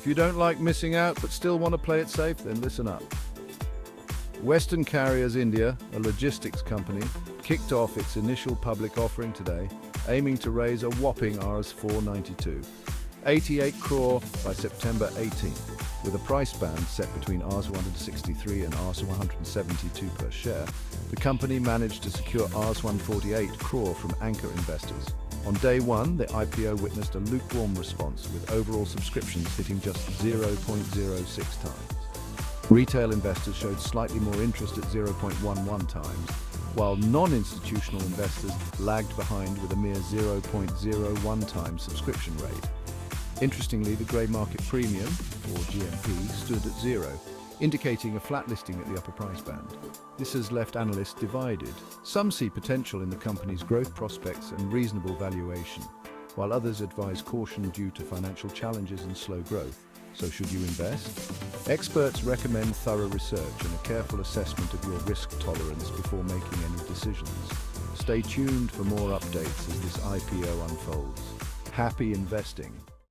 you don't like missing out but still want to play it safe, then listen up. Western Carriers India, a logistics company, kicked off its initial public offering today, aiming to raise a whopping Rs 492, 88 crore by September 18th. With a price band set between Rs 163 and Rs 172 per share, the company managed to secure Rs 148 crore from anchor investors. On day one, the IPO witnessed a lukewarm response, with overall subscriptions hitting just 0.06 times. Retail investors showed slightly more interest at 0.11 times, while non-institutional investors lagged behind with a mere 0.01 times subscription rate. Interestingly, the grey market premium, or GMP, stood at zero, indicating a flat listing at the upper price band. This has left analysts divided. Some see potential in the company's growth prospects and reasonable valuation, while others advise caution due to financial challenges and slow growth. So should you invest? Experts recommend thorough research and a careful assessment of your risk tolerance before making any decisions. Stay tuned for more updates as this IPO unfolds. Happy investing!